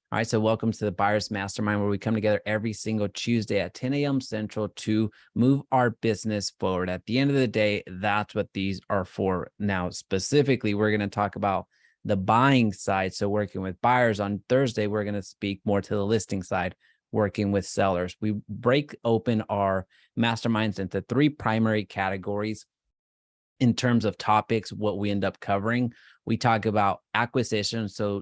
All right, so welcome to the Buyers Mastermind, where we come together every single Tuesday at 10 a.m. Central to move our business forward. At the end of the day, that's what these are for. Now, specifically, we're going to talk about the buying side. So working with buyers. On Thursday, we're going to speak more to the listing side, working with sellers. We break open our masterminds into three primary categories in terms of topics, what we end up covering. We talk about acquisition, so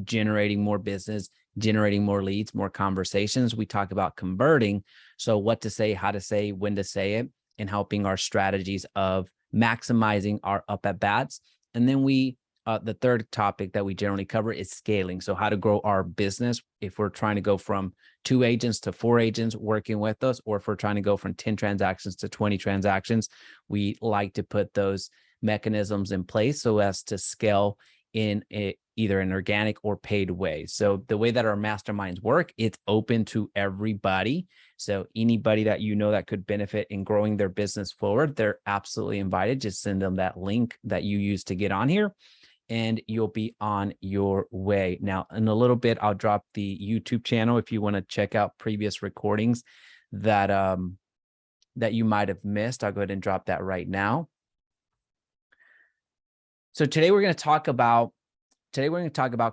generating more business, generating more leads, more conversations. We talk about converting, so what to say, how to say, when to say it, and helping our strategies of maximizing our up at bats. And then the third topic that we generally cover is scaling. So how to grow our business if we're trying to go from 2 agents to 4 agents working with us, or if we're trying to go from 10 transactions to 20 transactions. We like to put those mechanisms in place so as to scale in either an organic or paid way. So the way that our masterminds work, it's open to everybody. So anybody that you know that could benefit in growing their business forward, they're absolutely invited. Just send them that link that you use to get on here, and you'll be on your way. Now, in a little bit, I'll drop the YouTube channel if you want to check out previous recordings that that you might have missed. I'll go ahead and drop that right now. So today we're going to talk about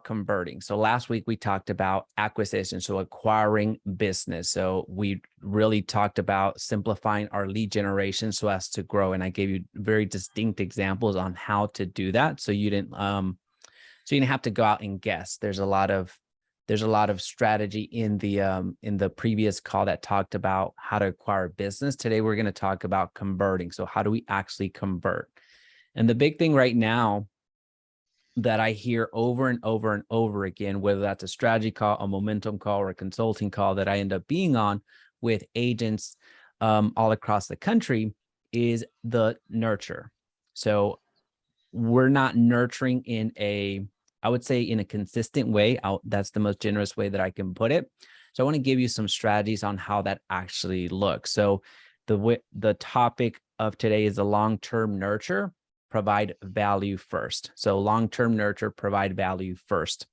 converting. So last week we talked about acquisition, so acquiring business. So we really talked about simplifying our lead generation so as to grow. And I gave you very distinct examples on how to do that. So you didn't have to go out and guess. There's a lot of strategy in the previous call that talked about how to acquire business. Today we're going to talk about converting. So how do we actually convert? And the big thing right now that I hear over and over and over again, whether that's a strategy call, a momentum call, or a consulting call that I end up being on with agents all across the country, is the nurture. So we're not nurturing I would say in a consistent way. That's the most generous way that I can put it. So I want to give you some strategies on how that actually looks. So the topic of today is the long-term nurture. Provide value first. So long-term nurture, provide value first.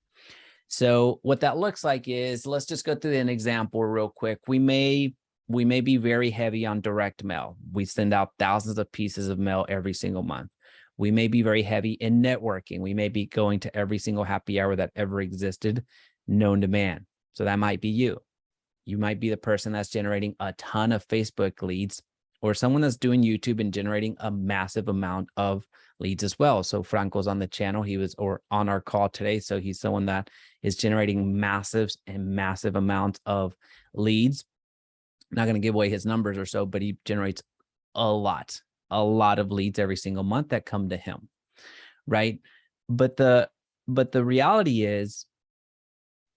So what that looks like is, let's just go through an example real quick. We may be very heavy on direct mail. We send out thousands of pieces of mail every single month. We may be very heavy in networking. We may be going to every single happy hour that ever existed, known to man. So that might be you. You might be the person that's generating a ton of Facebook leads, or someone that's doing YouTube and generating a massive amount of leads as well. So Franco's on the channel. He was on our call today. So he's someone that is generating massive amounts of leads. I'm not going to give away his numbers or so, but he generates a lot of leads every single month that come to him, right? But the reality is,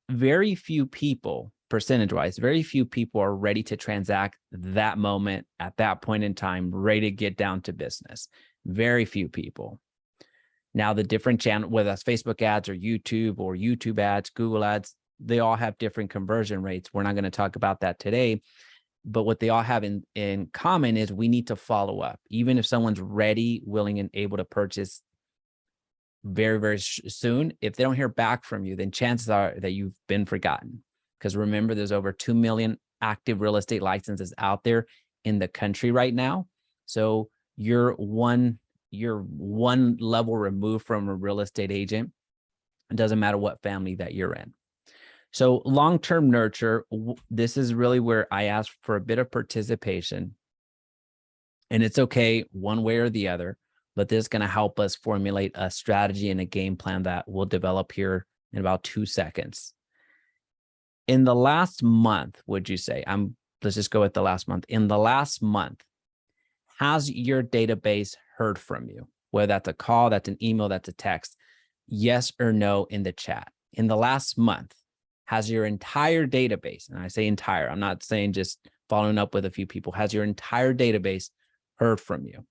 very few people, percentage-wise, very few people are ready to transact that moment at that point in time, ready to get down to business. Very few people. Now, the different channel, whether that's Facebook ads or YouTube ads, Google ads, they all have different conversion rates. We're not going to talk about that today, but what they all have in common is we need to follow up. Even if someone's ready, willing, and able to purchase very, very soon, if they don't hear back from you, then chances are that you've been forgotten. Because remember, there's over 2 million active real estate licenses out there in the country right now. So you're one level removed from a real estate agent. It doesn't matter what family that you're in. So long-term nurture, this is really where I ask for a bit of participation. And it's okay one way or the other, but this is going to help us formulate a strategy and a game plan that we'll develop here in about 2 seconds. In the last month, would you say, let's just go with the last month. In the last month, has your database heard from you? Whether that's a call, that's an email, that's a text, yes or no in the chat. In the last month, has your entire database, and I say entire, I'm not saying just following up with a few people, has your entire database heard from you?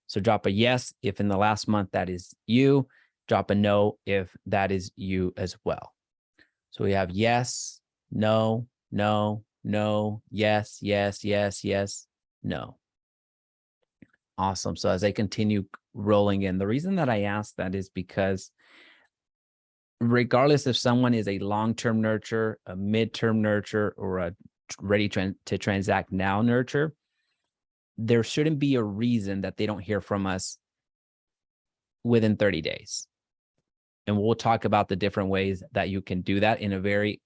So drop a yes if in the last month that is you, drop a no if that is you as well. So we have yes, no, no, no, yes, yes, yes, yes, no. Awesome. So as I continue rolling in, the reason that I asked that is because regardless if someone is a long-term nurture, a mid-term nurture, or a ready to transact now nurture, there shouldn't be a reason that they don't hear from us within 30 days. And we'll talk about the different ways that you can do that in a very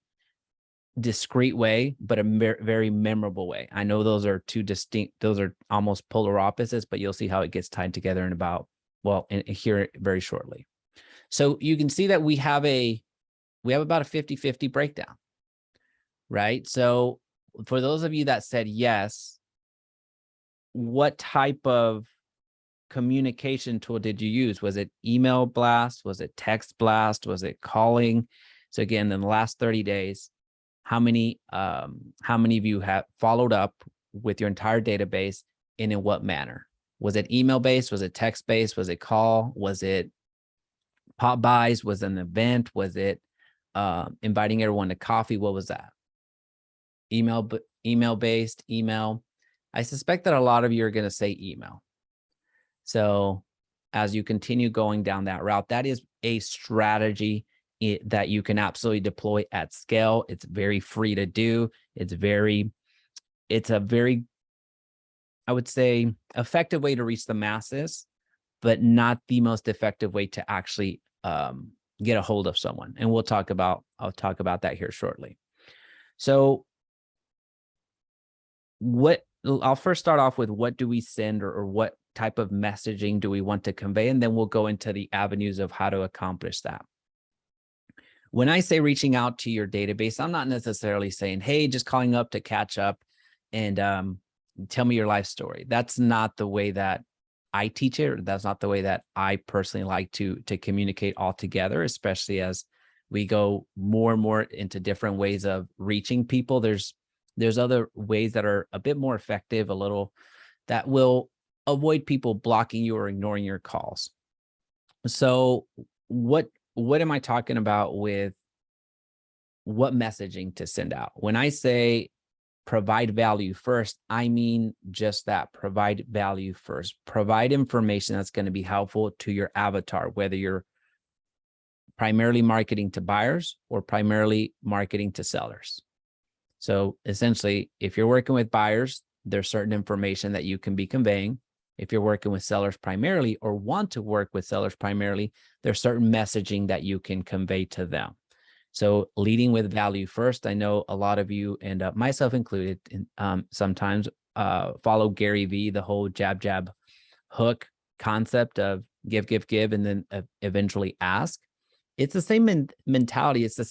discreet way, but a very memorable way. I know those are two distinct, those are almost polar opposites, but you'll see how it gets tied together in about, well, here very shortly. So you can see that we have about a 50-50 breakdown, right? So for those of you that said yes, what type of communication tool did you use? Was it email blast? Was it text blast? Was it calling? So again, in the last 30 days, how many of you have followed up with your entire database, and in what manner? Was it email based? Was it text based? Was it call? Was it pop buys? Was it an event? Was it inviting everyone to coffee? What was that? Email based, email. I suspect that a lot of you are going to say email. So as you continue going down that route, that is a strategy that you can absolutely deploy at scale. It's very free to do. It's a very, I would say, effective way to reach the masses, but not the most effective way to actually get a hold of someone. And I'll talk about that here shortly. So I'll first start off with what do we send, or what type of messaging do we want to convey? And then we'll go into the avenues of how to accomplish that. When I say reaching out to your database, I'm not necessarily saying, hey, just calling up to catch up and tell me your life story. That's not the way that I teach it, or that's not the way that I personally like to communicate altogether, especially as we go more and more into different ways of reaching people. There's other ways that are a bit more effective, that will avoid people blocking you or ignoring your calls. So what am I talking about with what messaging to send out? When I say provide value first, I mean just that, provide value first. Provide information that's going to be helpful to your avatar, whether you're primarily marketing to buyers or primarily marketing to sellers. So essentially, if you're working with buyers, there's certain information that you can be conveying. If you're working with sellers primarily, or want to work with sellers primarily, there's certain messaging that you can convey to them. So leading with value first, I know a lot of you, and myself included, sometimes follow Gary Vee, the whole jab hook concept of give, and then eventually ask. It's the same mentality. It's the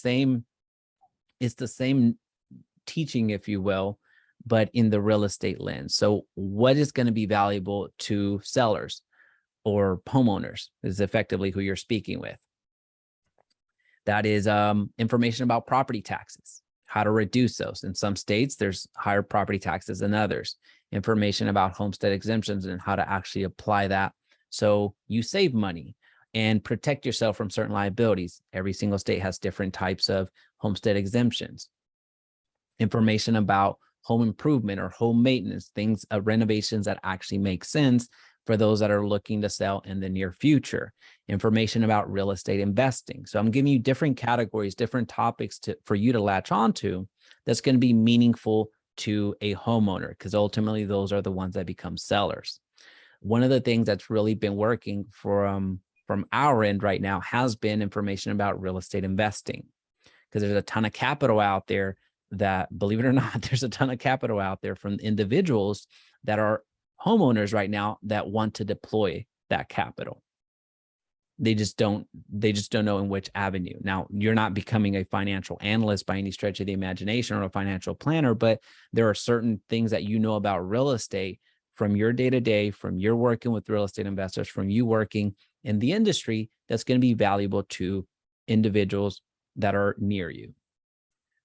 same teaching, if you will, but in the real estate lens. So what is going to be valuable to sellers or homeowners is effectively who you're speaking with. That is information about property taxes, how to reduce those. In some states, there's higher property taxes than others. Information about homestead exemptions and how to actually apply that so you save money and protect yourself from certain liabilities. Every single state has different types of homestead exemptions. Information about home improvement or home maintenance, things, renovations that actually make sense for those that are looking to sell in the near future. Information about real estate investing. So I'm giving you different categories, different topics for you to latch onto that's going to be meaningful to a homeowner, because ultimately those are the ones that become sellers. One of the things that's really been working from our end right now has been information about real estate investing, because there's a ton of capital out there that, believe it or not, there's a ton of capital out there from individuals that are homeowners right now that want to deploy that capital. They just don't know in which avenue. Now, you're not becoming a financial analyst by any stretch of the imagination, or a financial planner, but there are certain things that you know about real estate from your day-to-day, from your working with real estate investors, from you working in the industry, that's going to be valuable to individuals that are near you.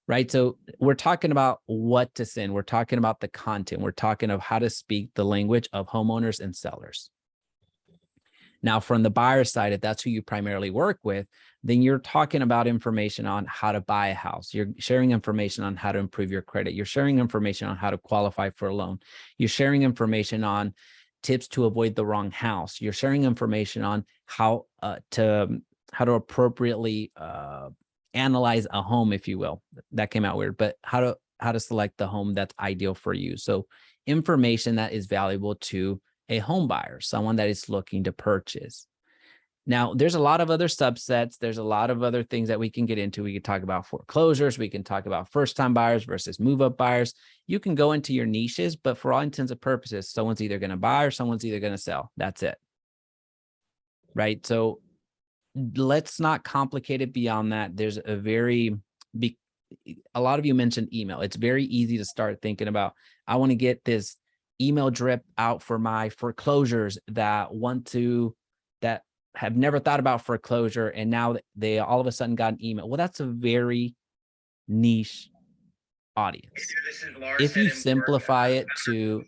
Right. So we're talking about what to send. We're talking about the content. We're talking of how to speak the language of homeowners and sellers. Now, from the buyer side, if that's who you primarily work with, then you're talking about information on how to buy a house. You're sharing information on how to improve your credit. You're sharing information on how to qualify for a loan. You're sharing information on tips to avoid the wrong house. You're sharing information on how to appropriately analyze a home, if you will. That came out weird, but how to select the home that's ideal for you. So information that is valuable to a home buyer, someone that is looking to purchase. Now, there's a lot of other subsets. There's a lot of other things that we can get into. We can talk about foreclosures. We can talk about first-time buyers versus move-up buyers. You can go into your niches, but for all intents and purposes, someone's either going to buy or someone's either going to sell. That's it. Right? So let's not complicate it beyond that. There's a lot of you mentioned email. It's very easy to start thinking about, I want to get this email drip out for my foreclosures that have never thought about foreclosure, and now they all of a sudden got an email. Well, that's a very niche audience. If you simplify it to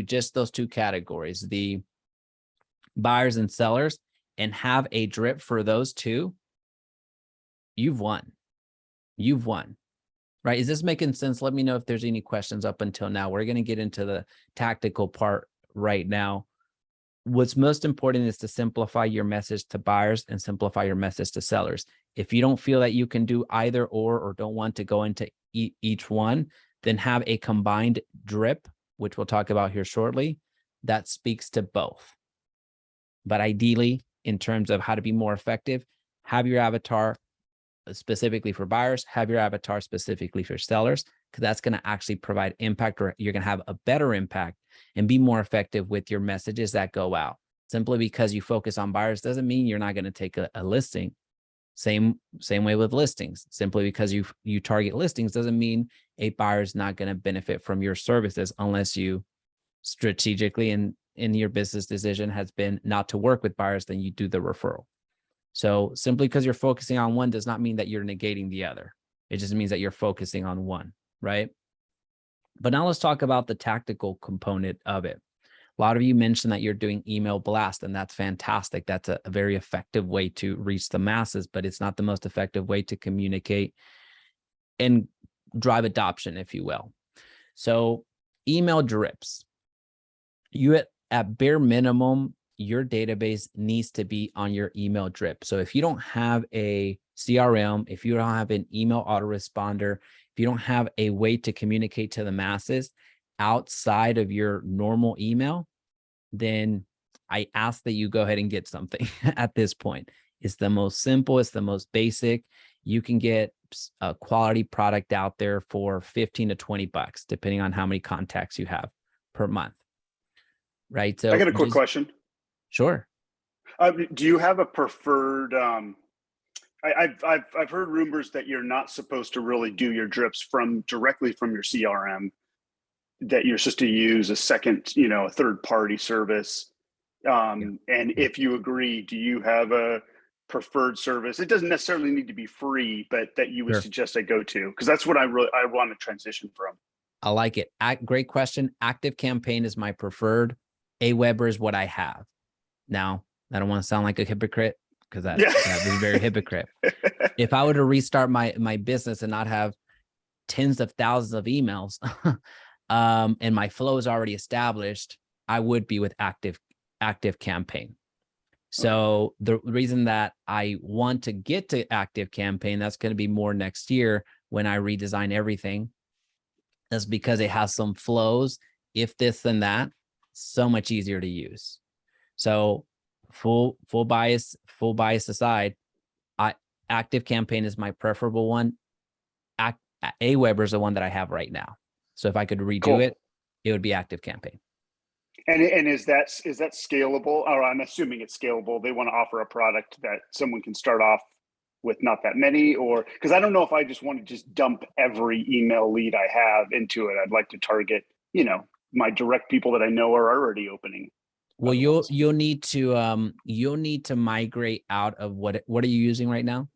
just those two categories, the buyers and sellers, and have a drip for those two, you've won. You've won. Right? Is this making sense? Let me know if there's any questions up until now. We're going to get into the tactical part right now. What's most important is to simplify your message to buyers and simplify your message to sellers. If you don't feel that you can do either or don't want to go into each one, then have a combined drip, which we'll talk about here shortly, that speaks to both. But ideally, in terms of how to be more effective, have your avatar specifically for buyers, have your avatar specifically for sellers, because that's going to actually provide impact, or you're going to have a better impact and be more effective with your messages that go out. Simply because you focus on buyers doesn't mean you're not going to take a listing. Same way with listings. Simply because you target listings doesn't mean a buyer is not going to benefit from your services, unless you strategically in your business decision has been not to work with buyers, then you do the referral. So simply because you're focusing on one does not mean that you're negating the other. It just means that you're focusing on one, right? But now let's talk about the tactical component of it. A lot of you mentioned that you're doing email blast, and that's fantastic. That's a very effective way to reach the masses, but it's not the most effective way to communicate and drive adoption, if you will. So email drips. You at bare minimum, your database needs to be on your email drip. So if you don't have a CRM, if you don't have an email autoresponder, if you don't have a way to communicate to the masses outside of your normal email, then I ask that you go ahead and get something at this point. It's the most simple, it's the most basic. You can get a quality product out there for 15 to 20 bucks, depending on how many contacts you have per month. Right. So I got a quick question. Sure. Do you have a preferred? I've heard rumors that you're not supposed to really do your drips directly from your CRM. That you're supposed to use a second, a third party service. And if you agree, do you have a preferred service? It doesn't necessarily need to be free, but that you would suggest I go to, because that's what I want to transition from. I like it. Great question. ActiveCampaign is my preferred. Aweber is what I have. Now, I don't want to sound like a hypocrite, because that would be very hypocrite. If I were to restart my business and not have tens of thousands of emails, and my flow is already established, I would be with ActiveCampaign. So the reason that I want to get to ActiveCampaign, that's going to be more next year when I redesign everything, is because it has some flows, if this then that, so much easier to use. So full bias aside, ActiveCampaign is my preferable one. Aweber is the one that I have right now. So if I could redo it, it would be ActiveCampaign. And is that scalable? Or I'm assuming it's scalable. They want to offer a product that someone can start off with not that many, or because I don't know if I just want to dump every email lead I have into it. I'd like to target, my direct people that I know are already opening. Well, you'll need to migrate out of what are you using right now?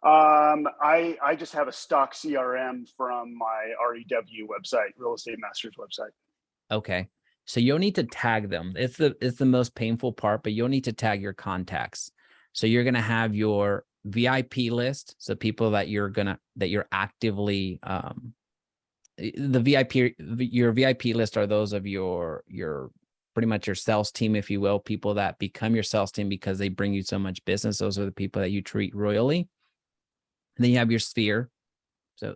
I just have a stock CRM from my REW website, Real Estate Masters website. Okay. So you'll need to tag them. It's the most painful part, but you'll need to tag your contacts. So you're going to have your VIP list. So people that you're actively, your VIP list are those of your pretty much your sales team, if you will, people that become your sales team because they bring you so much business. Those are the people that you treat royally. And then you have your sphere. So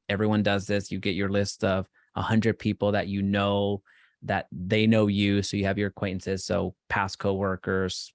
everyone does this. You get your list of 100 people that you know, that they know you. So you have your acquaintances. So past coworkers,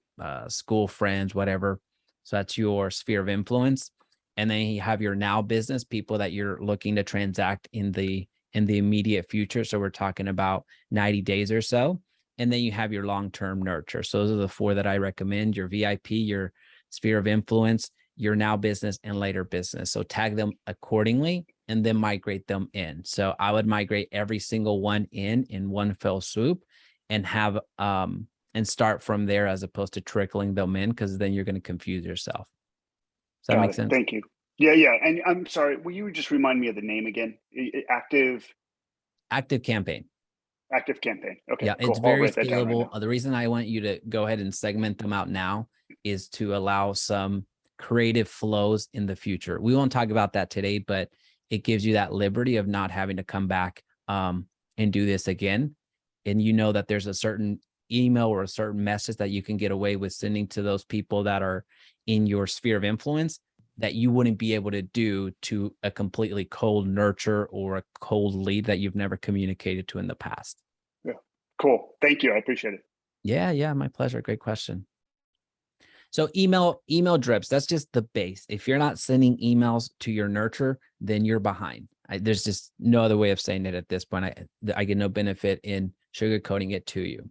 school friends, whatever. So that's your sphere of influence. And then you have your now business, people that you're looking to transact in the immediate future. So we're talking about 90 days or so. And then you have your long-term nurture. So those are the 4 that I recommend: your VIP, your sphere of influence, your now business, and later business. So tag them accordingly and then migrate them in. So I would migrate every single one in one fell swoop and have and start from there, as opposed to trickling them in, because then you're going to confuse yourself. Does that make sense? Thank you. Yeah. And I'm sorry, will you just remind me of the name again? Active campaign. Active campaign. Okay, Yeah, cool. it's very I'll write that down right scalable. now. The reason I want you to go ahead and segment them out now is to allow some creative flows in the future. We won't talk about that today, but it gives you that liberty of not having to come back and do this again. And you know that there's a certain email or a certain message that you can get away with sending to those people that are in your sphere of influence that you wouldn't be able to do to a completely cold nurture or a cold lead that you've never communicated to in the past. Yeah, cool. Thank you. I appreciate it. Yeah, my pleasure. Great question. So email drips, that's just the base. If you're not sending emails to your nurture, then you're behind. There's just no other way of saying it at this point. I get no benefit in sugarcoating it to you.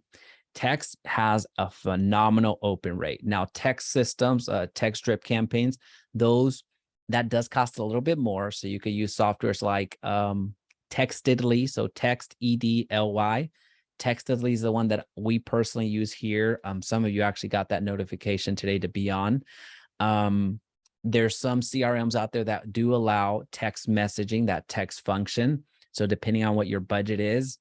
Text has a phenomenal open rate. Now, text systems, text drip campaigns, that does cost a little bit more. So you could use softwares like Textedly, so Textedly. Textedly is the one that we personally use here. Some of you actually got that notification today to be on. There's some CRMs out there that do allow text messaging, that text function. So depending on what your budget is,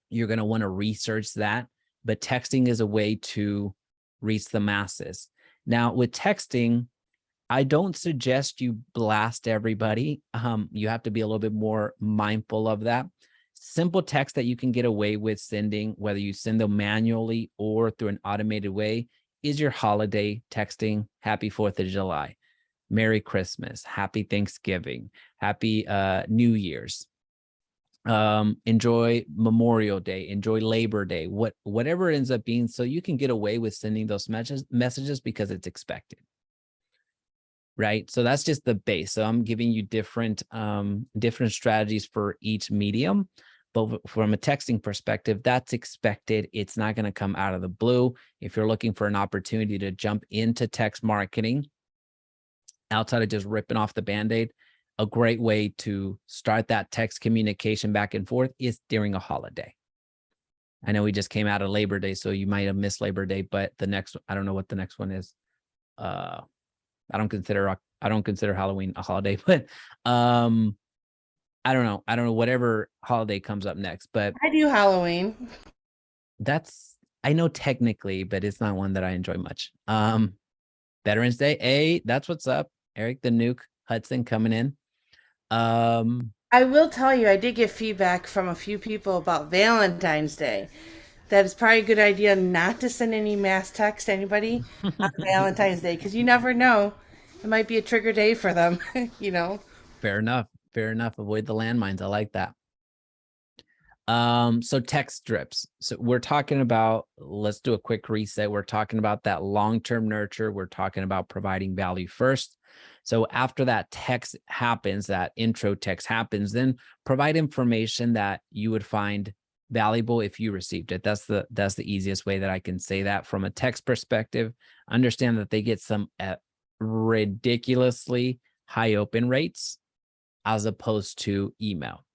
you're going to want to research that. But texting is a way to reach the masses. Now, with texting, I don't suggest you blast everybody. You have to be a little bit more mindful of that. Simple text that you can get away with sending, whether you send them manually or through an automated way, is your holiday texting. Happy 4th of July, Merry Christmas, Happy Thanksgiving, Happy New Year's. Enjoy Memorial Day, enjoy Labor Day, whatever it ends up being, so you can get away with sending those messages because it's expected. Right. So that's just the base. So I'm giving you different strategies for each medium. But from a texting perspective, that's expected. It's not going to come out of the blue. If you're looking for an opportunity to jump into text marketing outside of just ripping off the Band-Aid, a great way to start that text communication back and forth is during a holiday. I know we just came out of Labor Day, so you might have missed Labor Day, but I don't know what the next one is. I don't consider Halloween a holiday, but I don't know whatever holiday comes up next, but I do Halloween. I know technically, but it's not one that I enjoy much. Veterans Day, hey, that's what's up. Eric the Nuke Hudson coming in. I will tell you, I did get feedback from a few people about Valentine's Day. That it's probably a good idea not to send any mass text to anybody on Valentine's Day, because you never know. It might be a trigger day for them, you know. Fair enough. Avoid the landmines. I like that. So text drips. So we're talking about, let's do a quick reset. We're talking about that long-term nurture. We're talking about providing value first. So after that text happens, that intro text happens, then provide information that you would find valuable if you received it. That's the easiest way that I can say that from a text perspective. Understand that they get some ridiculously high open rates as opposed to email.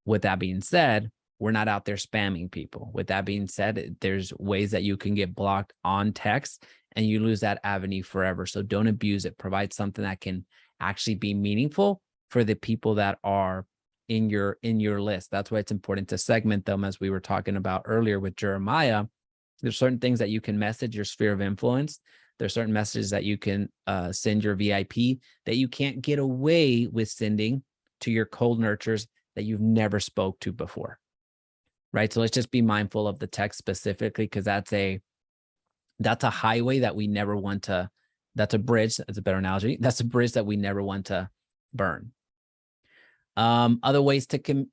With that being said, we're not out there spamming people. With that being said, there's ways that you can get blocked on text and you lose that avenue forever. So don't abuse it. Provide something that can actually be meaningful for the people that are in your list. That's why it's important to segment them, as we were talking about earlier with Jeremiah. There's certain things that you can message your sphere of influence. There's certain messages that you can send your VIP that you can't get away with sending to your cold nurtures that you've never spoke to before. right? So let's just be mindful of the text specifically, because that's a highway that we never want to, that's a bridge, that's a better analogy. That's a bridge that we never want to burn. Other ways to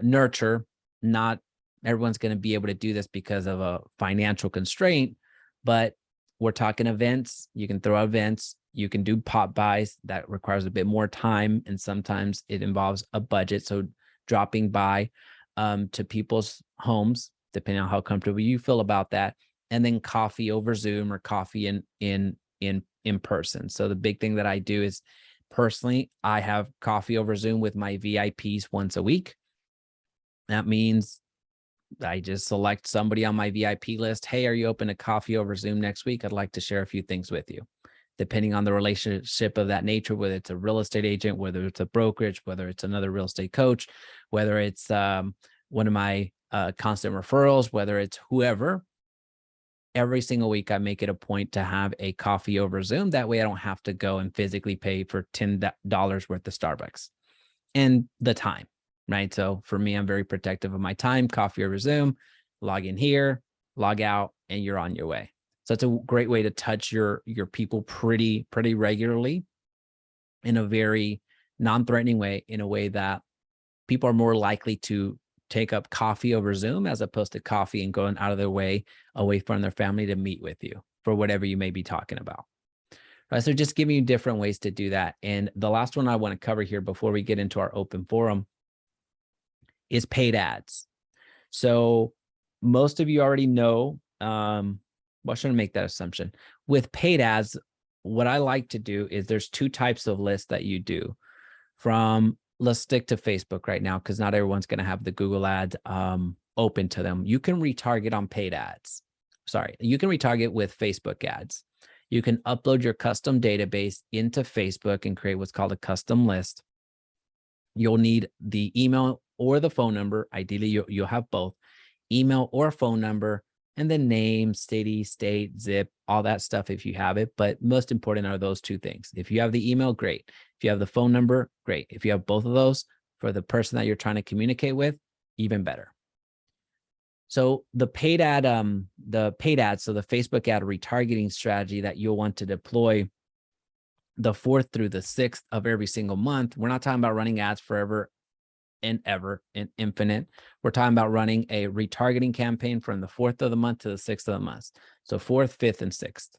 nurture. Not everyone's going to be able to do this because of a financial constraint, but we're talking events. You can throw events. You can do pop buys. That requires a bit more time, and sometimes it involves a budget. So dropping by to people's homes, depending on how comfortable you feel about that, and then coffee over Zoom or coffee in person. So the big thing that I do is, personally, I have coffee over Zoom with my VIPs once a week. That means I just select somebody on my VIP list. Hey, are you open to coffee over Zoom next week? I'd like to share a few things with you. Depending on the relationship of that nature, whether it's a real estate agent, whether it's a brokerage, whether it's another real estate coach, whether it's one of my constant referrals, whether it's whoever, every single week I make it a point to have a coffee over Zoom. That way I don't have to go and physically pay for $10 worth of Starbucks and the time, right? So for me, I'm very protective of my time. Coffee over Zoom, log in here, log out, and you're on your way. So it's a great way to touch your people pretty regularly in a very non-threatening way, in a way that people are more likely to take up coffee over Zoom as opposed to coffee and going out of their way away from their family to meet with you for whatever you may be talking about. Right, so just giving you different ways to do that. And the last one I want to cover here before we get into our open forum is paid ads. So most of you already know, well, I shouldn't make that assumption. With paid ads, what I like to do is there's two types of lists that you do. Let's stick to Facebook right now, because not everyone's going to have the Google ads open to them. You can retarget on paid ads. You can retarget with Facebook ads. You can upload your custom database into Facebook and create what's called a custom list. You'll need the email or the phone number. Ideally, you'll have both, email or phone number, and then name, city, state, zip, all that stuff if you have it. But most important are those two things. If you have the email, great. If you have the phone number, great. If you have both of those for the person that you're trying to communicate with, even better. So the paid ad, so the Facebook ad retargeting strategy that you'll want to deploy the 4th through the 6th of every single month. We're not talking about running ads forever and ever and infinite. We're talking about running a retargeting campaign from the 4th of the month to the 6th of the month. So 4th, 5th, and 6th,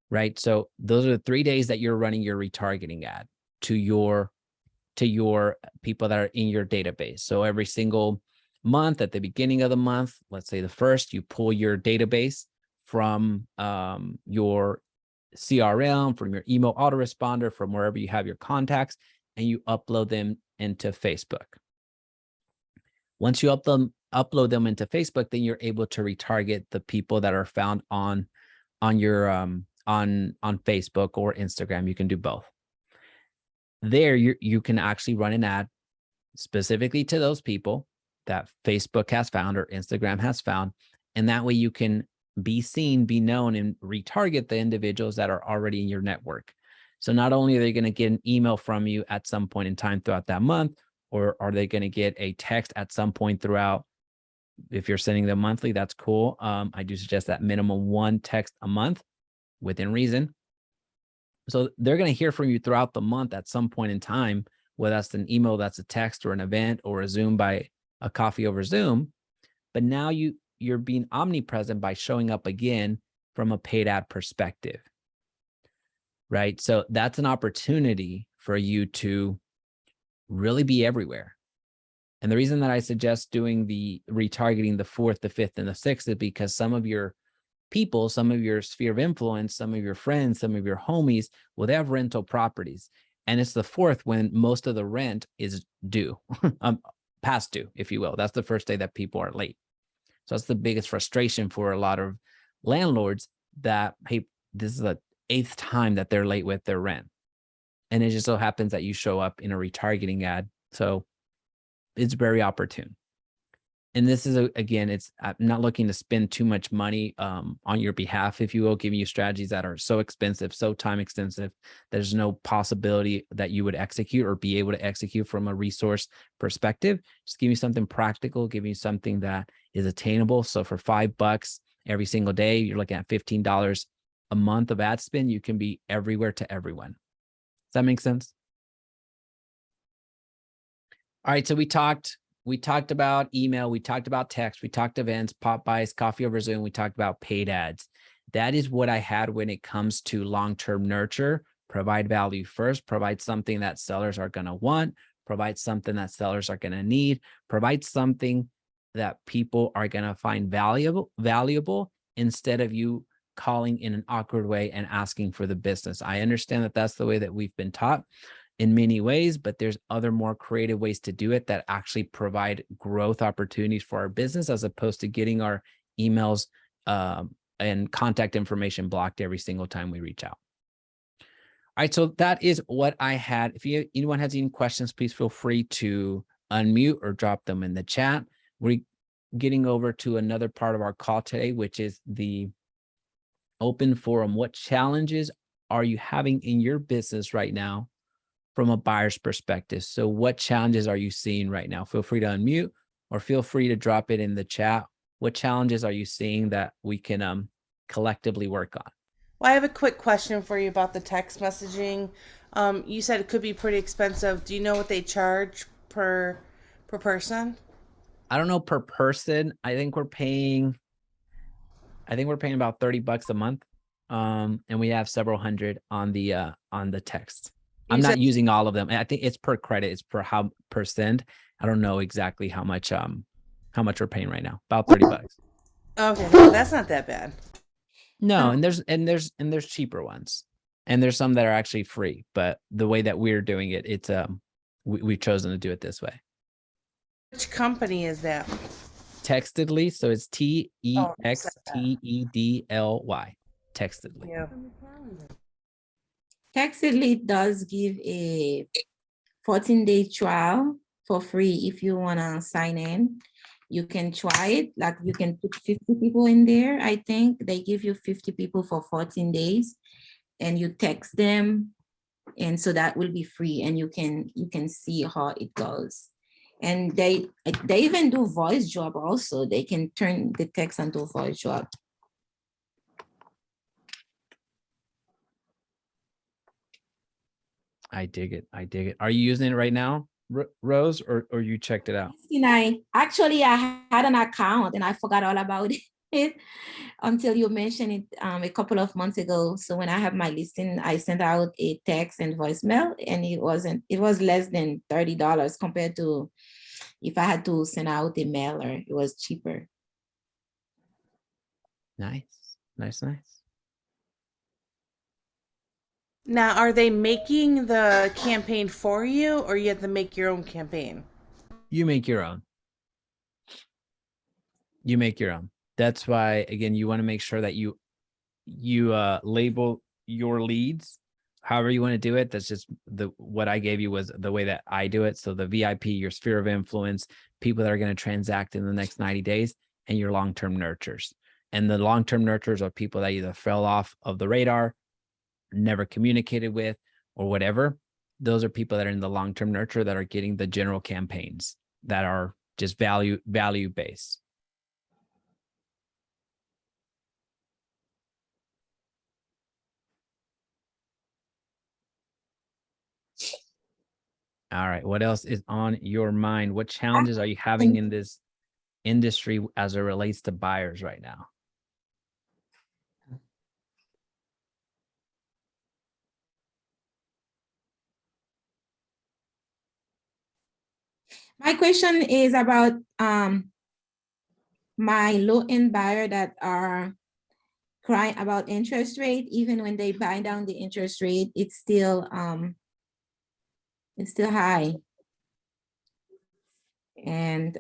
right? So those are the 3 days that you're running your retargeting ad to your people that are in your database. So every single month, at the beginning of the month, let's say the 1st, you pull your database from your CRM, from your email autoresponder, from wherever you have your contacts, and you upload them into Facebook. Once you upload them into Facebook, then you're able to retarget the people that are found on your on Facebook or Instagram. You can do both. There, you can actually run an ad specifically to those people that Facebook has found or Instagram has found, and that way you can be seen, be known, and retarget the individuals that are already in your network. So not only are they going to get an email from you at some point in time throughout that month, or are they going to get a text at some point throughout. If you're sending them monthly, that's cool. I do suggest that minimum 1 text a month within reason. So they're going to hear from you throughout the month at some point in time, whether that's an email, that's a text, or an event, or a Zoom by a coffee over Zoom. But now you're being omnipresent by showing up again from a paid ad perspective, right? So that's an opportunity for you to really be everywhere. And the reason that I suggest doing the retargeting the 4th, the 5th, and the 6th is because some of your people, some of your sphere of influence, some of your friends, some of your homies will have rental properties. And it's the 4th when most of the rent is due, past due, if you will. That's the first day that people are late. So that's the biggest frustration for a lot of landlords, that, hey, this is the 8th time that they're late with their rent. And it just so happens that you show up in a retargeting ad. So it's very opportune. and this is again, I'm not looking to spend too much money on your behalf, if you will, giving you strategies that are so expensive, so time extensive. There's no possibility that you would execute or be able to execute from a resource perspective. Just give me something practical, give me something that is attainable. So for $5 every single day, you're looking at $15 a month of ad spend. You can be everywhere to everyone. Does that make sense? All right, so we talked about email, we talked about text, we talked events, pop buys, coffee over Zoom, we talked about paid ads. That is what I had when it comes to long-term nurture. Provide value first, provide something that sellers are going to want, provide something that sellers are going to need, provide something that people are going to find valuable instead of you calling in an awkward way and asking for the business. I understand that that's the way that we've been taught in many ways, but there's other more creative ways to do it that actually provide growth opportunities for our business, as opposed to getting our emails and contact information blocked every single time we reach out. All right, so that is what I had. If anyone has any questions, please feel free to unmute or drop them in the chat. We're getting over to another part of our call today, which is the open forum. What challenges are you having in your business right now from a buyer's perspective? So what challenges are you seeing right now? Feel free to unmute or feel free to drop it in the chat. What challenges are you seeing that we can collectively work on? Well, I have a quick question for you about the text messaging. You said it could be pretty expensive. Do you know what they charge per person? I don't know per person. I think we're paying about $30 a month. And we have several hundred on the text. I'm not using all of them. I think it's per credit. It's per send. I don't know exactly how much we're paying right now. About $30. Okay, well, that's not that bad. No, and there's cheaper ones, and there's some that are actually free. But the way that we're doing it, it's we've chosen to do it this way. Which company is that? Textedly, so it's Textedly. Textedly. Yeah. Textedly does give a 14-day trial for free. If you want to sign in, you can try it. Like, you can put 50 people in there. I think they give you 50 people for 14 days, and you text them, and so that will be free, and you can see how it goes. And they even do voice job also. They can turn the text into voice job. I dig it. Are you using it right now, Rose, or you checked it out? I had an account and I forgot all about it until you mentioned it a couple of months ago. So when I have my listing, I sent out a text and voicemail, and it was less than $30 compared to if I had to send out a mailer. It was cheaper. Nice. Now, are they making the campaign for you, or you have to make your own campaign? You make your own. That's why, again, you want to make sure that you label your leads however you want to do it. That's just what I gave you was the way that I do it. So the VIP, your sphere of influence, people that are going to transact in the next 90 days, and your long-term nurtures. And the long-term nurtures are people that either fell off of the radar, never communicated with, or whatever. Those are people that are in the long-term nurture that are getting the general campaigns that are just value based. All right, what else is on your mind? What challenges are you having in this industry as it relates to buyers right now? My question is about my low-end buyer that are crying about interest rate. Even when they buy down the interest rate, it's still high. And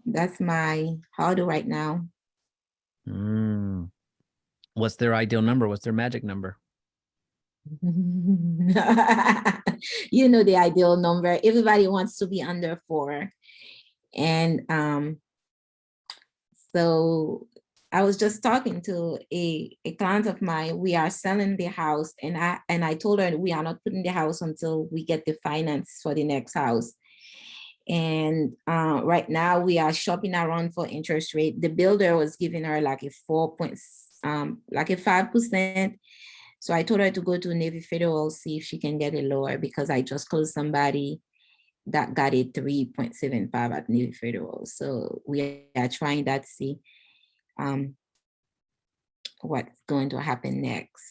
that's my hurdle right now. What's their ideal number? What's their magic number? You know the ideal number. Everybody wants to be under 4. And So I was just talking to a client of mine. We are selling the house, and I told her we are not putting the house until we get the finance for the next house. And right now we are shopping around for interest rate. The builder was giving her like a 5%. So I told her to go to Navy Federal, see if she can get it lower, because I just closed somebody that got a 3.75 at Navy Federal. So we are trying that to see what's going to happen next.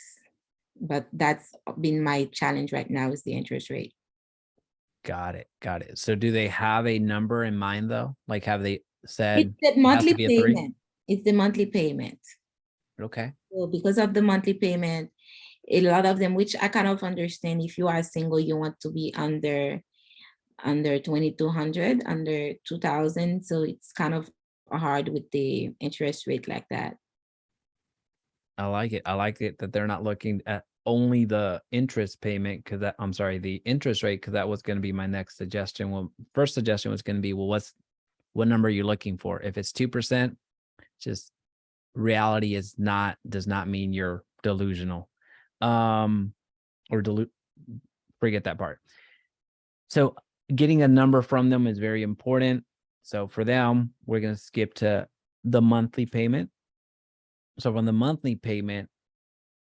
But that's been my challenge right now, is the interest rate. Got it. Got it. So do they have a number in mind though? Like, have they said It's the it has to monthly be a 3? payment. It's the monthly payment. Okay. So because of the monthly payment, a lot of them, which I kind of understand, if you are single, you want to be under 2,200, under 2,000. So it's kind of hard with the interest rate like that. I like it. I like it that they're not looking at only the interest payment, because that, I'm sorry, the interest rate, because that was going to be my next suggestion. Well, first suggestion was going to be, well, what number are you looking for? If it's 2%, just reality does not mean you're delusional. Forget that part. So getting a number from them is very important. So for them, we're going to skip to the monthly payment. So from the monthly payment,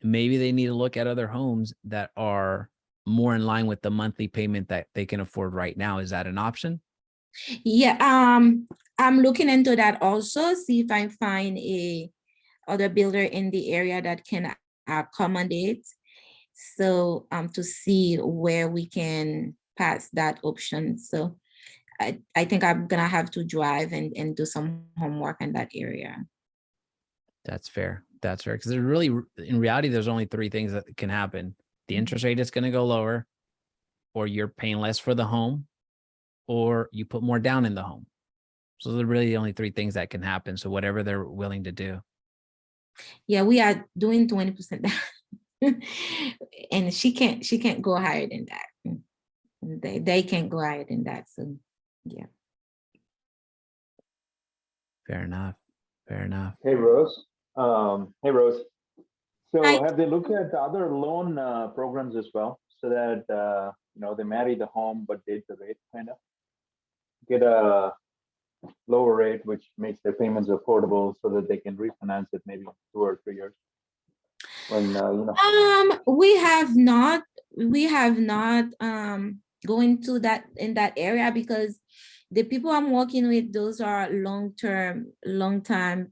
maybe they need to look at other homes that are more in line with the monthly payment that they can afford right now. Is that an option? Yeah, I'm looking into that also, see if I find a other builder in the area that can accommodate. So to see where we can pass that option. So I think I'm gonna have to drive and do some homework in that area. That's fair. That's fair. Because there's really, in reality, there's only 3 things that can happen. The interest rate is going to go lower, or you're paying less for the home, or you put more down in the home. So those are really the only 3 things that can happen. So whatever they're willing to do. Yeah, we are doing 20% down. And she can't go higher than that. They can't go higher than that. So yeah. Fair enough. Fair enough. Hey, Rose. Hey, Rose. So Hi. have they looked at the other loan programs as well, so that they marry the home but date the rate, kind of get a lower rate, which makes their payments affordable, so that they can refinance it maybe 2 or 3 years. When We have not going to that in that area, because the people I'm working with, those are long time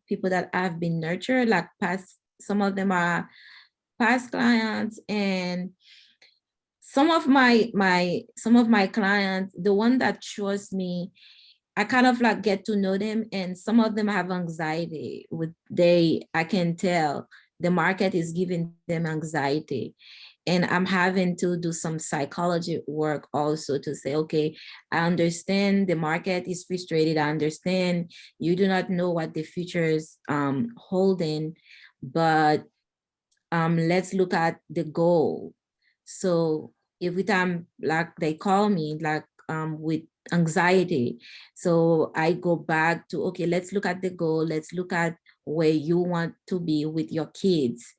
people that have been nurtured, like past. Some of them are past clients, and some of my clients, the one that trust me, I kind of like get to know them, and some of them have anxiety I can tell the market is giving them anxiety. And I'm having to do some psychology work also to say, okay, I understand the market is frustrated. I understand you do not know what the future is holding, but let's look at the goal. So every time like they call me like with anxiety, so I go back to, okay, let's look at the goal. Let's look at where you want to be with your kids.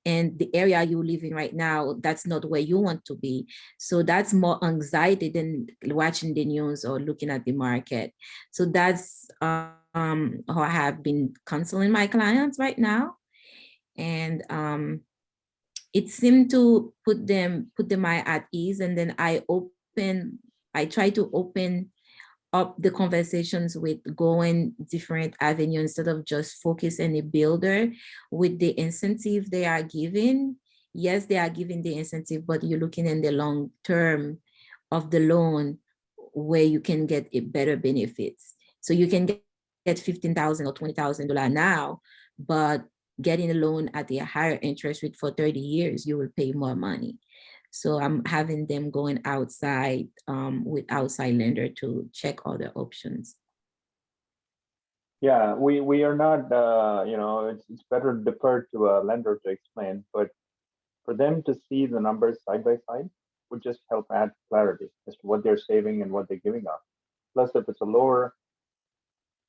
And the area you live in right now, that's not where you want to be. So that's more anxiety than watching the news or looking at the market. So that's how I have been counseling my clients right now. And it seemed to put them at ease. And then I try to open up the conversations with going different avenue, instead of just focusing the builder with the incentive they are giving. Yes, they are giving the incentive, but you're looking in the long term of the loan, where you can get a better benefits. So you can get $15,000 or $20,000 now, but getting a loan at a higher interest rate for 30 years, you will pay more money. So I'm having them going outside with outside lender to check all the options. Yeah, we are not, it's better deferred to a lender to explain, but for them to see the numbers side by side would just help add clarity as to what they're saving and what they're giving up. Plus, if it's a lower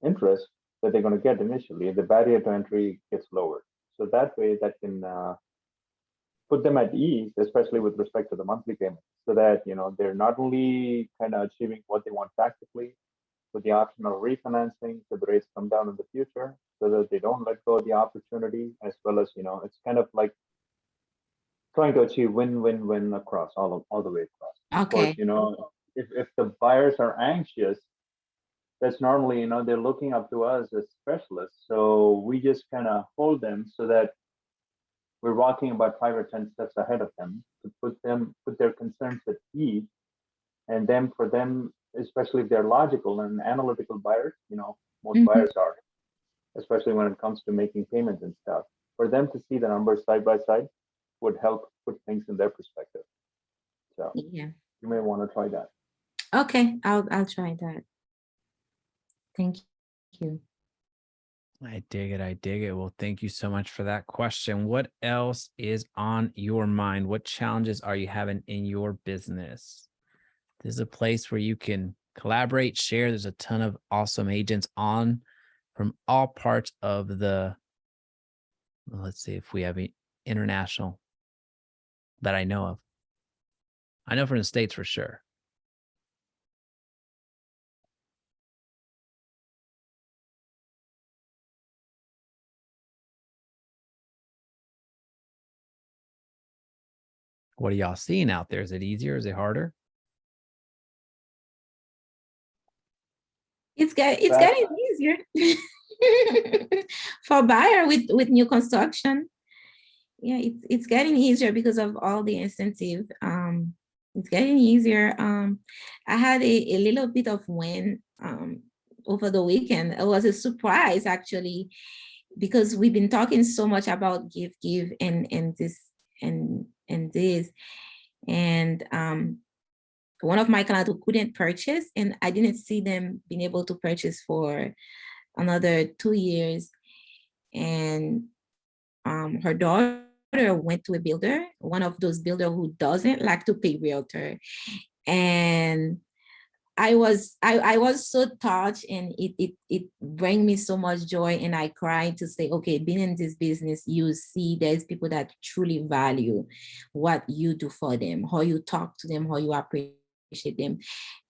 interest, that they're going to get initially, the barrier to entry gets lowered. So that way, that can put them at ease, especially with respect to the monthly payment, so that they're not only kind of achieving what they want tactically with the option of refinancing, so the rates come down in the future, so that they don't let go of the opportunity, as well as it's kind of like trying to achieve win-win-win across all the way across. Of course, if the buyers are anxious, that's normally they're looking up to us as specialists, so we just kind of hold them so that we're walking about 5 or 10 steps ahead of them to put their concerns at ease, and then for them, especially if they're logical and analytical buyers, most buyers are, especially when it comes to making payments and stuff, for them to see the numbers side by side would help put things in their perspective. So yeah, you may want to try that. okay, I'll try that. Thank you. I dig it. I dig it. Well, thank you so much for that question. What else is on your mind? What challenges are you having in your business? This is a place where you can collaborate, share. There's a ton of awesome agents on from all parts of the, well, let's see if we have any international that I know of. I know from the States for sure. What are y'all seeing out there? Is it easier? Is it harder? It's getting easier for buyer with new construction. Yeah, it's getting easier because of all the incentive. It's getting easier. I had a little bit of win over the weekend. It was a surprise actually, because we've been talking so much about give and this and this, and one of my clients who couldn't purchase, and I didn't see them being able to purchase for another 2 years, and her daughter went to a builder, one of those builders who doesn't like to pay realtor, and I was so touched, and it bring me so much joy, and I cried to say, okay, being in this business, you see there's people that truly value what you do for them, how you talk to them, how you appreciate them.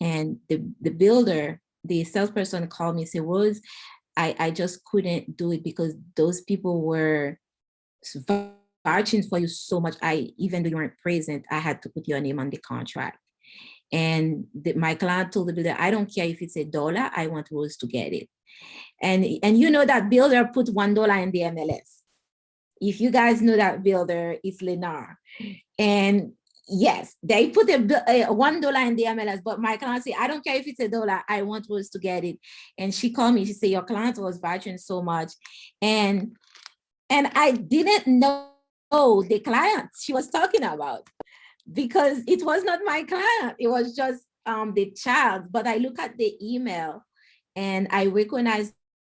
And the builder, the salesperson called me and said, Rose, I just couldn't do it because those people were vouching for you so much. Even though you weren't present, I had to put your name on the contract. And my client told the builder, I don't care if it's $1, I want Rose to get it. And that builder put $1 in the MLS. If you guys know that builder, it's Lennar. And yes, they put a $1 in the MLS, but my client said, I don't care if it's $1, I want Rose to get it. And she called me, she said, your client was vouching so much. And I didn't know the client she was talking about, because it was not my client. It was just the child. But I look at the email and I recognize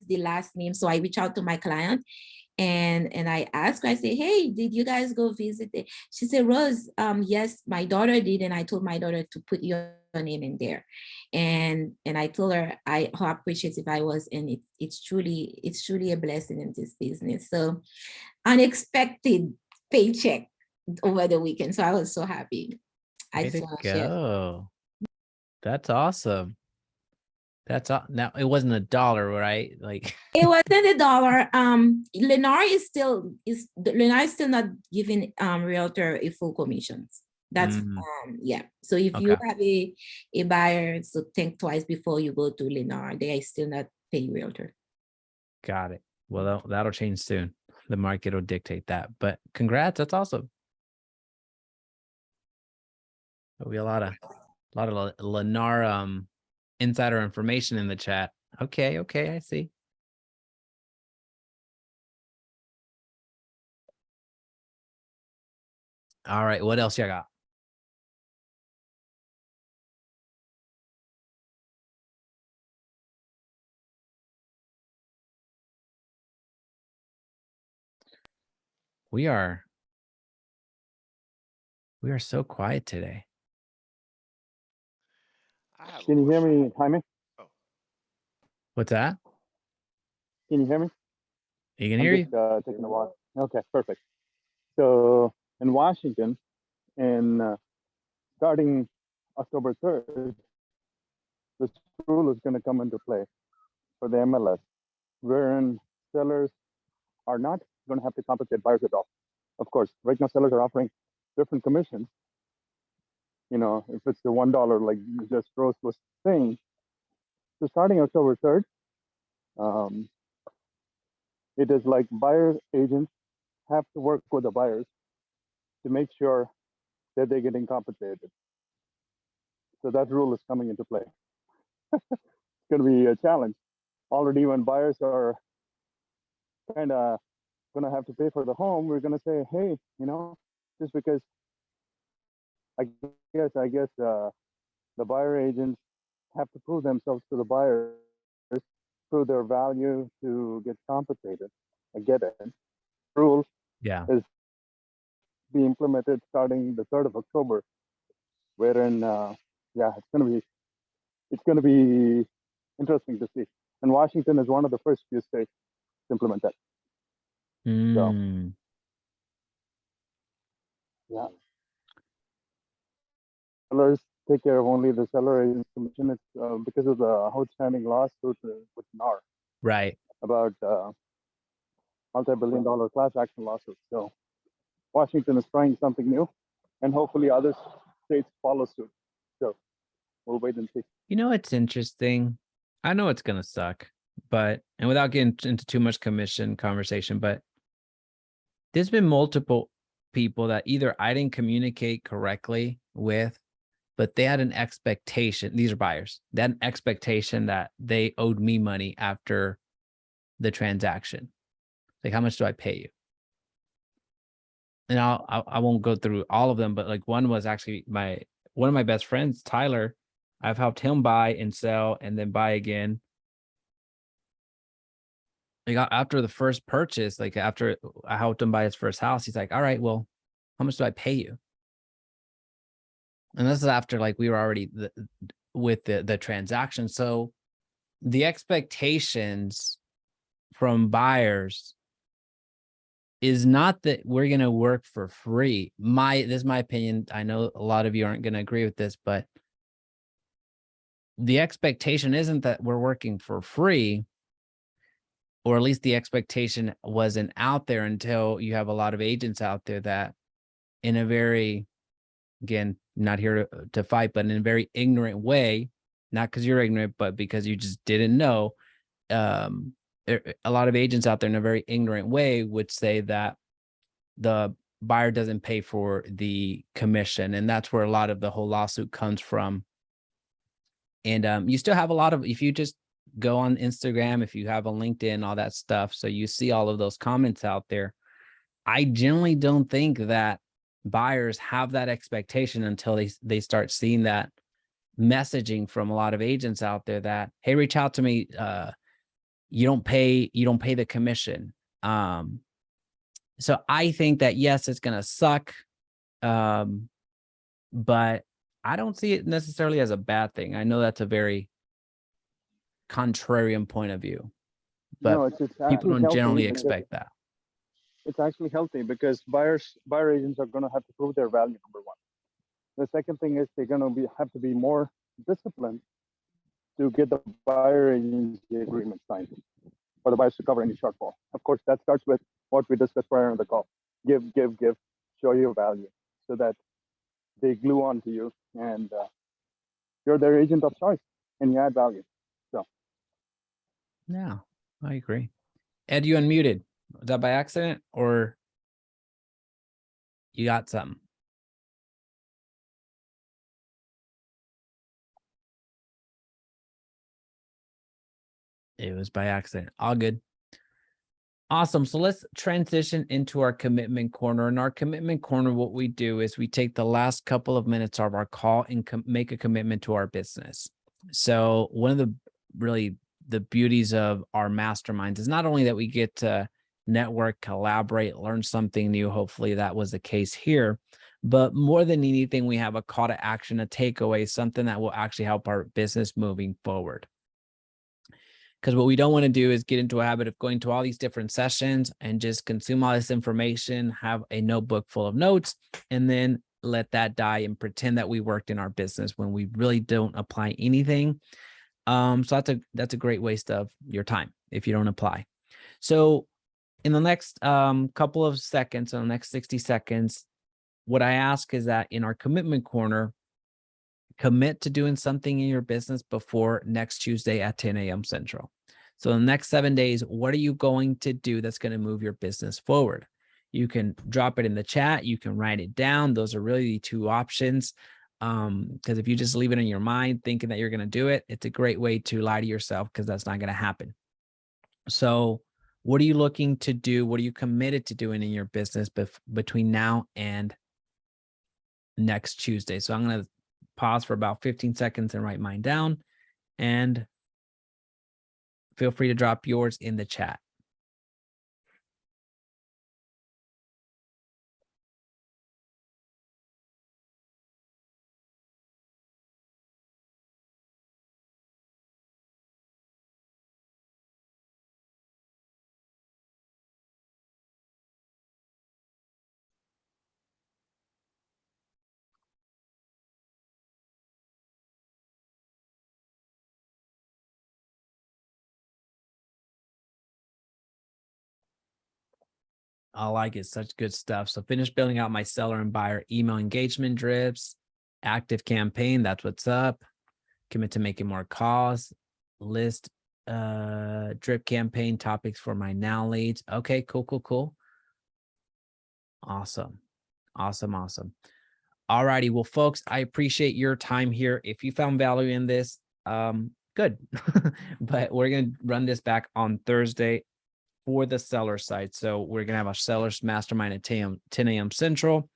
the last name. So I reach out to my client and I asked her, I say, hey, did you guys go visit it? She said, Rose, yes, my daughter did. And I told my daughter to put your name in there. And I told her how appreciative I was. And it's truly a blessing in this business. So unexpected paycheck over the weekend. So I was so happy. I just want to share. That's awesome. Now it wasn't $1, right? Like it wasn't $1. Lennar is still not giving realtor a full commissions. That's yeah. So if you have a buyer, so think twice before you go to Lennar. They are still not paying realtor. Got it. Well, that'll change soon. The market will dictate that. But congrats, that's awesome. We have a lot of Lennar insider information in the chat. Okay, I see. All right, what else you got? We are so quiet today. Can you hear me, Jaime? What's that? Can you hear me? You can hear you. Taking a walk. Okay, perfect. So in Washington, starting October 3rd, this rule is going to come into play for the MLS, wherein sellers are not going to have to compensate buyers at all. Of course, right now sellers are offering different commissions. You know, if it's the $1, like just Rose was saying. So starting October 3rd, it is like buyer agents have to work with the buyers to make sure that they're getting compensated. So that rule is coming into play. It's going to be a challenge. Already when buyers are kind of going to have to pay for the home, we're going to say, hey, you know, just because I guess the buyer agents have to prove themselves to the buyers, prove their value to get compensated. I get it. Rule is be implemented starting the 3rd of October, wherein it's going to be interesting to see. And Washington is one of the first few states to implement that. So, yeah. Sellers take care of only the seller agent's commission. It's because of the outstanding lawsuit with NAR. Right. About multi-billion-dollar class action lawsuit. So Washington is trying something new, and hopefully other states follow suit. So we'll wait and see. You know, it's interesting. I know it's going to suck, and without getting into too much commission conversation, but there's been multiple people that either I didn't communicate correctly with, but they had an expectation. These are buyers. They had an expectation that they owed me money after the transaction. Like, how much do I pay you? And I won't go through all of them, but like one was actually one of my best friends, Tyler. I've helped him buy and sell and then buy again. Like after the first purchase, like after I helped him buy his first house, he's like, all right, well, how much do I pay you? And this is after like we were already with the transaction. So the expectations from buyers is not that we're going to work for free. This is my opinion. I know a lot of you aren't going to agree with this, but the expectation isn't that we're working for free, or at least the expectation wasn't out there until you have a lot of agents out there that in a very, again, not here to fight, but in a very ignorant way, not because you're ignorant, but because you just didn't know, a lot of agents out there in a very ignorant way would say that the buyer doesn't pay for the commission. And that's where a lot of the whole lawsuit comes from. And you still have a lot of, if you just go on Instagram, if you have a LinkedIn, all that stuff, so you see all of those comments out there. I generally don't think that buyers have that expectation until they start seeing that messaging from a lot of agents out there that, hey, reach out to me. You don't pay the commission. So I think that, yes, it's going to suck. But I don't see it necessarily as a bad thing. I know that's a very contrarian point of view, but no, it's people don't generally expect that. It's actually healthy because buyer agents are going to have to prove their value, number one. The second thing is they're going to have to be more disciplined to get the buyer agency agreement signed for the buyers to cover any shortfall. Of course, that starts with what we discussed prior on the call. Give, show your value so that they glue on to you and you're their agent of choice and you add value. So. Yeah, I agree. Ed, you unmuted. Was that by accident or you got something? It was by accident. All good. Awesome. So let's transition into our commitment corner. In our commitment corner, what we do is we take the last couple of minutes of our call and make a commitment to our business. So one of the beauties of our masterminds is not only that we get to network, collaborate, learn something new. Hopefully that was the case here. But more than anything, we have a call to action, a takeaway, something that will actually help our business moving forward. Because what we don't want to do is get into a habit of going to all these different sessions and just consume all this information, have a notebook full of notes, and then let that die and pretend that we worked in our business when we really don't apply anything. So that's a great waste of your time if you don't apply. So in the next couple of seconds, in the next 60 seconds, what I ask is that in our commitment corner, commit to doing something in your business before next Tuesday at 10 a.m. Central. So in the next 7 days, what are you going to do that's going to move your business forward? You can drop it in the chat. You can write it down. Those are really the two options. Because if you just leave it in your mind thinking that you're going to do it, it's a great way to lie to yourself because that's not going to happen. So what are you looking to do? What are you committed to doing in your business between now and next Tuesday? So I'm going to pause for about 15 seconds and write mine down, and feel free to drop yours in the chat. I like it. Such good stuff. So finish building out my seller and buyer email engagement drips, active campaign. That's what's up. Commit to making more calls, list drip campaign topics for my now leads. Okay, cool. Awesome. All righty. Well, folks, I appreciate your time here. If you found value in this, good. But we're going to run this back on Thursday for the seller side. So we're going to have a sellers mastermind at 10 a.m. Central.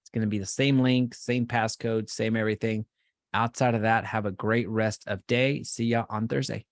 It's going to be the same link, same passcode, same everything. Outside of that, have a great rest of day. See ya on Thursday.